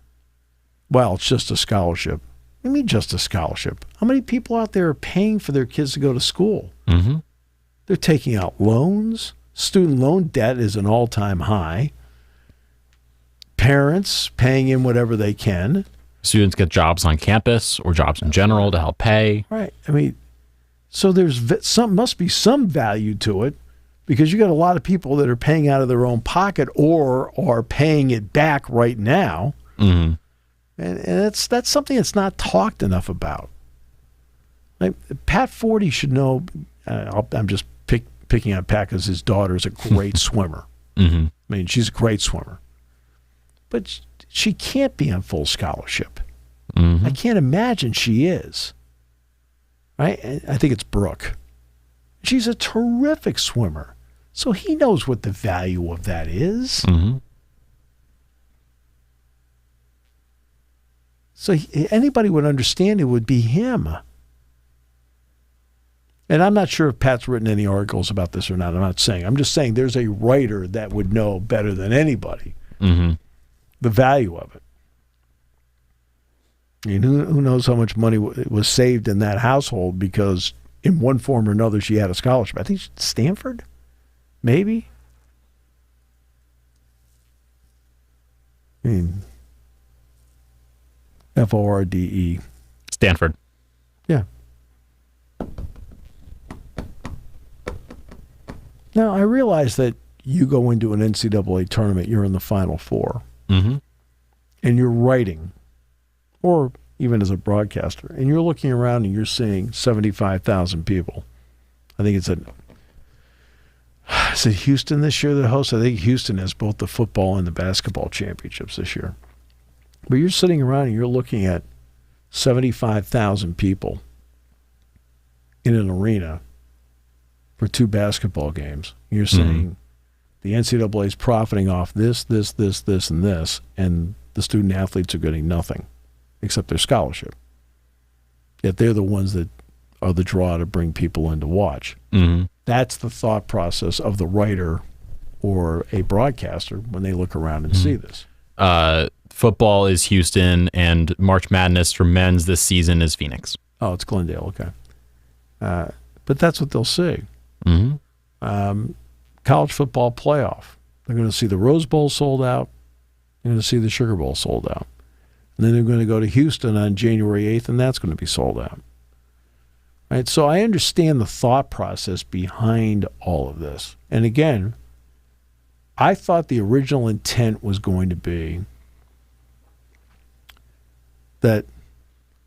well, it's just a scholarship. What do you mean just a scholarship? How many people out there are paying for their kids to go to school?
Mm-hmm.
They're taking out loans. Student loan debt is an all-time high. Parents paying in whatever they can.
Students get jobs on campus or jobs in general to help pay.
Right. I mean, so there's must be some value to it, because you got a lot of people that are paying out of their own pocket or are paying it back right now.
Mm-hmm.
And that's something that's not talked enough about. Like, Pat Forty should know. I'm just picking on Pat because his daughter is a great swimmer.
Mm-hmm.
I mean, she's a great swimmer. But she can't be on full scholarship.
Mm-hmm.
I can't imagine she is. Right? I think it's Brooke. She's a terrific swimmer. So he knows what the value of that is.
Mm-hmm.
So anybody would understand it would be him. And I'm not sure if Pat's written any articles about this or not. I'm not saying. I'm just saying there's a writer that would know better than anybody
Mm-hmm.
the value of it. I mean, who knows how much money was saved in that household because in one form or another she had a scholarship. I think Stanford, maybe. I mean, Forde.
Stanford.
Yeah. Now, I realize that you go into an NCAA tournament, you're in the Final Four,
Mm-hmm.
and you're writing, or even as a broadcaster, and you're looking around and you're seeing 75,000 people. I think is it Houston this year that hosts? I think Houston has both the football and the basketball championships this year. But you're sitting around and you're looking at 75,000 people in an arena for 2 basketball games. You're saying the NCAA is profiting off this, and this, and the student athletes are getting nothing except their scholarship. Yet they're the ones that are the draw to bring people in to watch.
Mm-hmm.
That's the thought process of the writer or a broadcaster when they look around and see this.
Football is Houston, and March Madness for men's this season is Phoenix.
Oh, it's Glendale, okay. But that's what they'll see.
Mm-hmm.
College football playoff. They're going to see the Rose Bowl sold out. They're going to see the Sugar Bowl sold out. And then they're going to go to Houston on January 8th, and that's going to be sold out. Right? So I understand the thought process behind all of this. And again, I thought the original intent was going to be that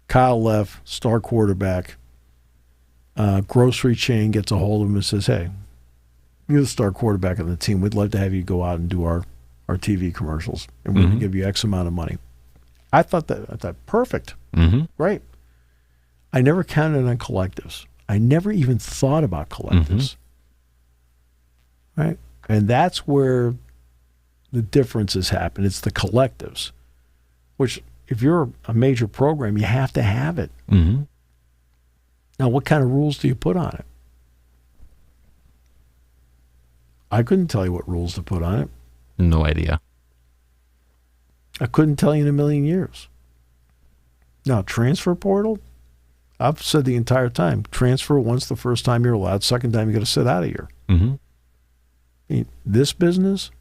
Kyle Leff, star quarterback, grocery chain gets a hold of him and says, hey, you're the star quarterback of the team. We'd love to have you go out and do our TV commercials, and we're going to give you X amount of money. I thought perfect.
Mm-hmm.
Great. I never counted on collectives. I never even thought about collectives. Right? And that's where the differences happen. It's the collectives, which if you're a major program, you have to have it.
Mm-hmm.
Now, what kind of rules do you put on it? I couldn't tell you what rules to put on it.
No idea.
I couldn't tell you in a million years. Now, transfer portal, I've said the entire time, transfer once the first time you're allowed, second time you got to sit out of here.
Mm-hmm.
I mean, this business,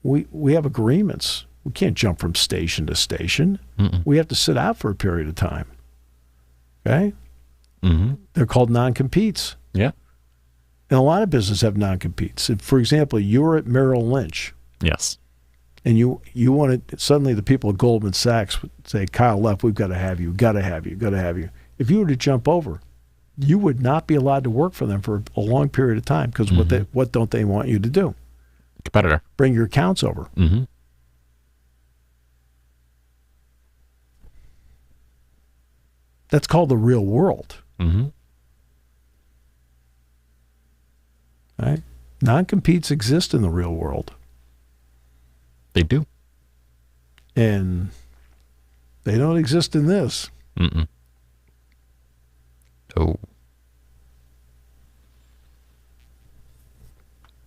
we have agreements. We can't jump from station to station.
Mm-mm.
We have to sit out for a period of time. Okay?
Mm-hmm.
They're called non-competes.
Yeah.
And a lot of businesses have non-competes. For example, you're at Merrill Lynch.
Yes.
And you want to, suddenly the people at Goldman Sachs would say, Kyle Leff, we've got to have you, got to have you, got to have you. If you were to jump over, you would not be allowed to work for them for a long period of time because what don't they want you to do?
Competitor.
Bring your accounts over.
Mm-hmm.
That's called the real world.
Mm-hmm.
Right? Non-competes exist in the real world.
They do.
And they don't exist in this.
Mm-mm. Oh.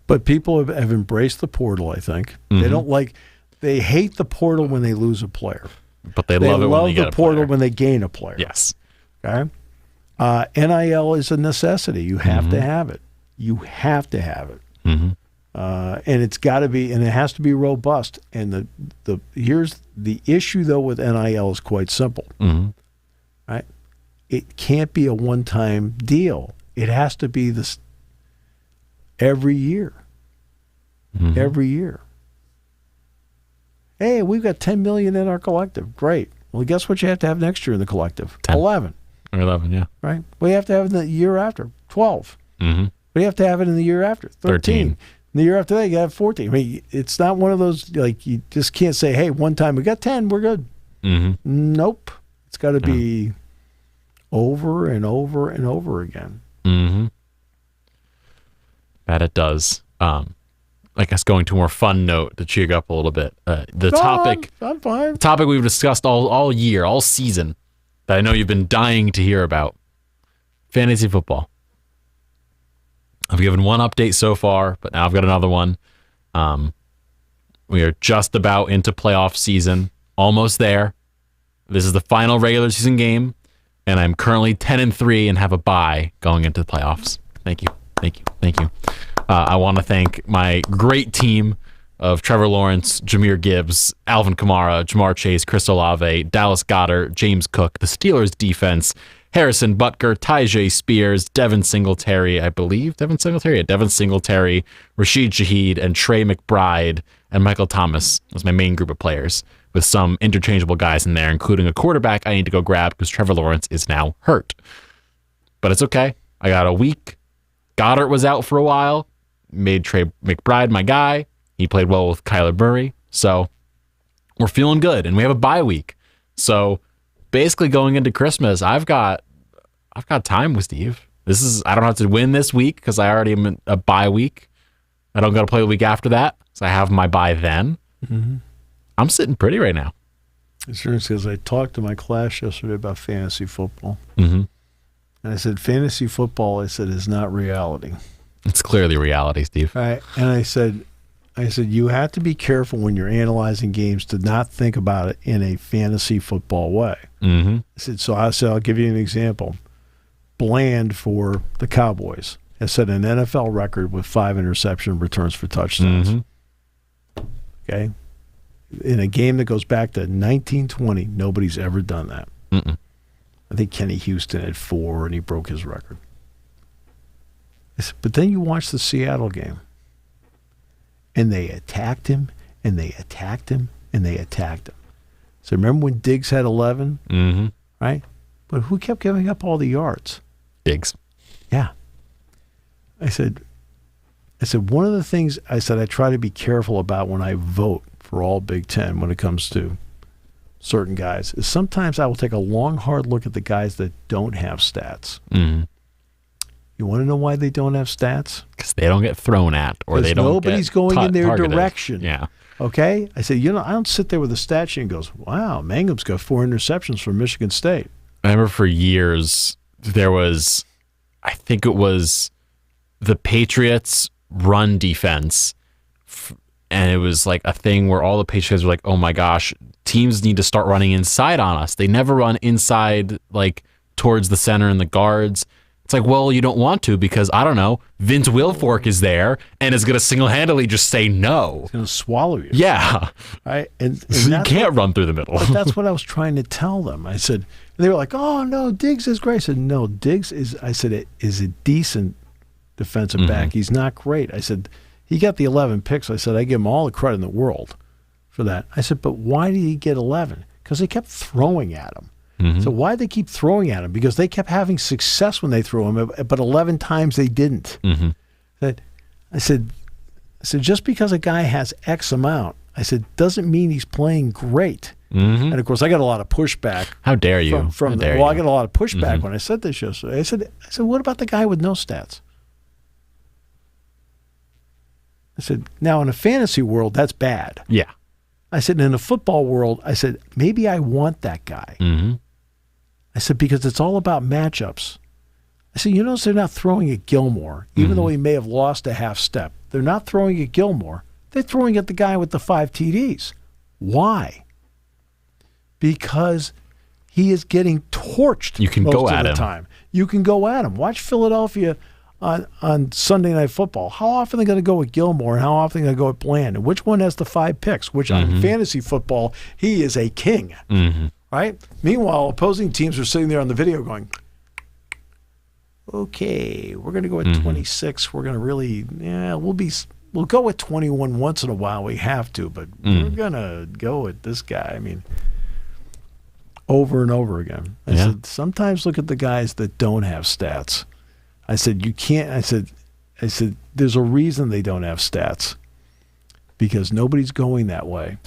But people have embraced the portal, I think.
Mm-hmm.
They hate the portal when they lose a player.
But they love it when they get
the portal
a player.
when they gain a player.
Yes.
Okay? NIL is a necessity. You have to have it. You have to have it.
Mm-hmm.
And it's got to be, and it has to be robust. And here's the issue, though, with NIL is quite simple.
Mm-hmm.
Right? It can't be a one-time deal. It has to be this every year.
Mm-hmm.
Every year. Hey, we've got $10 million in our collective. Great. Well, guess what you have to have next year in the collective?
10.
11.
Or 11, yeah.
Right? We have to have it in the year after, 12.
Mm-hmm.
We have to have it in the year after, 13. The year after that, you got to have 14. I mean, it's not one of those, like, you just can't say, hey, one time we got 10, we're good.
Mm-hmm.
Nope. It's got to be over and over and over again.
Mm-hmm. That it does. I guess going to a more fun note to cheer you up a little bit. The topic we've discussed all year, all season, that I know you've been dying to hear about. Fantasy football. I've given one update so far, but now I've got another one. We are just about into playoff season, almost there. This is the final regular season game, and I'm currently 10-3 and have a bye going into the playoffs. Thank you. I want to thank my great team of Trevor Lawrence, Jahmyr Gibbs, Alvin Kamara, Jamar Chase, Chris Olave, Dallas Goedert, James Cook, the Steelers defense, Harrison Butker, Tyjae Spears, Devin Singletary, Devin Singletary, Rashid Shaheed, and Trey McBride, and Michael Thomas was my main group of players, with some interchangeable guys in there, including a quarterback I need to go grab because Trevor Lawrence is now hurt. But it's okay. I got a week. Goddard was out for a while. Made Trey McBride my guy. He played well with Kyler Murray. So we're feeling good, and we have a bye week. So basically going into Christmas, I've got time with Steve. I don't have to win this week because I already am in a bye week. I don't got to play the week after that, so I have my bye then.
Mm-hmm.
I'm sitting pretty right now.
It's interesting because I talked to my class yesterday about fantasy football.
Mm-hmm.
And I said, fantasy football, is not reality.
It's clearly reality, Steve.
Right. And I said, you have to be careful when you're analyzing games to not think about it in a fantasy football way.
Mm-hmm.
I said, I'll give you an example. Bland for the Cowboys has set an NFL record with 5 interception returns for touchdowns.
Mm-hmm.
Okay? In a game that goes back to 1920, nobody's ever done that.
Mm-mm.
I think Kenny Houston had 4, and he broke his record. But then you watch the Seattle game, and they attacked him, and they attacked him, and they attacked him. So remember when Diggs had 11?
Mm-hmm.
Right? But who kept giving up all the yards?
Diggs.
Yeah. I said, one of the things I try to be careful about when I vote for all Big Ten when it comes to certain guys is sometimes I will take a long, hard look at the guys that don't have stats.
Mm-hmm.
You want to know why they don't have stats?
Because they don't get thrown at, or they don't.
Nobody's going in their
targeted.
direction.
Yeah.
Okay. I said, I don't sit there with a stat sheet and goes, "Wow, Mangum's got 4 interceptions from Michigan State."
I remember for years there was, I think it was the Patriots run defense, and it was like a thing where all the Patriots were like, "Oh my gosh, teams need to start running inside on us. They never run inside, like towards the center and the guards." It's like, well, you don't want to because, I don't know, Vince Wilfork is there and is going to single-handedly just say no.
He's going to swallow you.
Yeah.
Right? And
so you can't run through the middle.
But that's what I was trying to tell them. I said, and they were like, "Oh, no, Diggs is great." I said, "No, Diggs is," it is a decent defensive back. He's not great. I said, he got the 11 picks. I said, I give him all the credit in the world for that. I said, but why did he get 11? Because they kept throwing at him. So why did they keep throwing at him? Because they kept having success when they threw him, but 11 times they didn't. I said, just because a guy has X amount, I said, doesn't mean he's playing great. And of course, I got a lot of pushback.
How dare you?
I got a lot of pushback when I said this yesterday. I said, what about the guy with no stats? I said, now in a fantasy world, that's bad.
Yeah.
I said, in a football world, I said, maybe I want that guy. I said, because it's all about matchups. I said, you notice they're not throwing at Gilmore, even though he may have lost a half step. They're not throwing at Gilmore. They're throwing at the guy with the 5 TDs. Why? Because he is getting torched.
You can
most
go
of
at
the
him.
time. You can go at him. Watch Philadelphia on Sunday Night Football. How often are they going to go at Gilmore and how often are they going to go at Bland? And which one has the 5 picks? Which on fantasy football, he is a king. Right? Meanwhile, opposing teams are sitting there on the video going, okay, we're going to go at 26. We're going to really, we'll go at 21 once in a while. We have to, but we're going to go at this guy. I mean, over and over again. I said, sometimes look at the guys that don't have stats. I said, you can't, I said, there's a reason they don't have stats because nobody's going that way.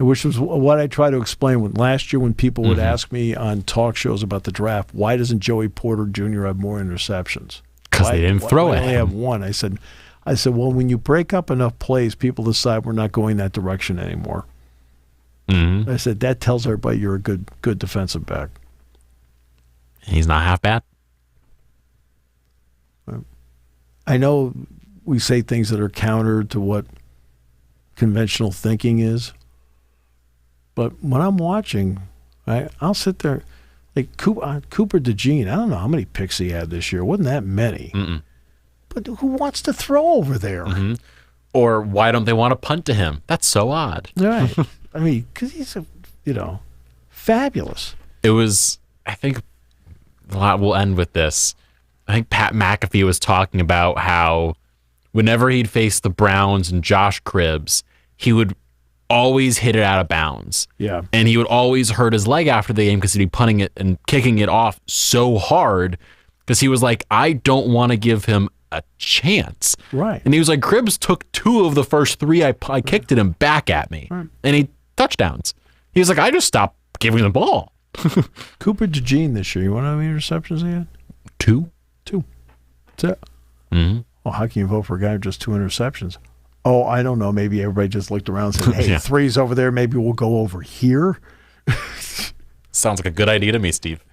Which was what I try to explain last year when people would ask me on talk shows about the draft, why doesn't Joey Porter Jr. have more interceptions?
Because they didn't throw at him.
They have one. I said, well, when you break up enough plays, people decide we're not going that direction anymore. I said, that tells everybody you're a good defensive back.
He's not half bad.
I know we say things that are counter to what conventional thinking is. But when I'm watching, I'll sit there, like Cooper DeJean, I don't know how many picks he had this year. Wasn't that many. But who wants to throw over there?
Or why don't they want to punt to him? That's so odd.
Right. I mean, because he's, fabulous.
It was, I think, we'll end with this. I think Pat McAfee was talking about how whenever he'd face the Browns and Josh Cribbs, he would always hit it out of bounds.
Yeah.
And he would always hurt his leg after the game because he'd be punting it and kicking it off so hard because he was like, I don't want to give him a chance.
Right.
And he was like, Cribbs took 2 of the first 3 I kicked at him back at me. Right. And he touchdowns. He was like, I just stopped giving the ball.
Cooper DeJean this year, you want to know how many interceptions he had?
2.
That's it. Well, how can you vote for a guy with just 2 interceptions? Oh, I don't know. Maybe everybody just looked around and said, hey, 3's over there. Maybe we'll go over here.
Sounds like a good idea to me, Steve.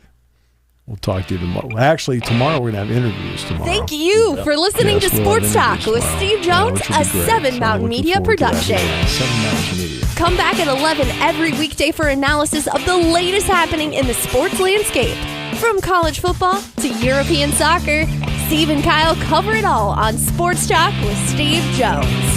We'll talk to you tomorrow. Actually, tomorrow we're going to have interviews tomorrow.
Thank you for listening to Sports Talk with Steve Jones, a 7 Mountain Media production.
7 Mountain Media.
Come back at 11 every weekday for analysis of the latest happening in the sports landscape. From college football to European soccer, Steve and Kyle cover it all on Sports Talk with Steve Jones.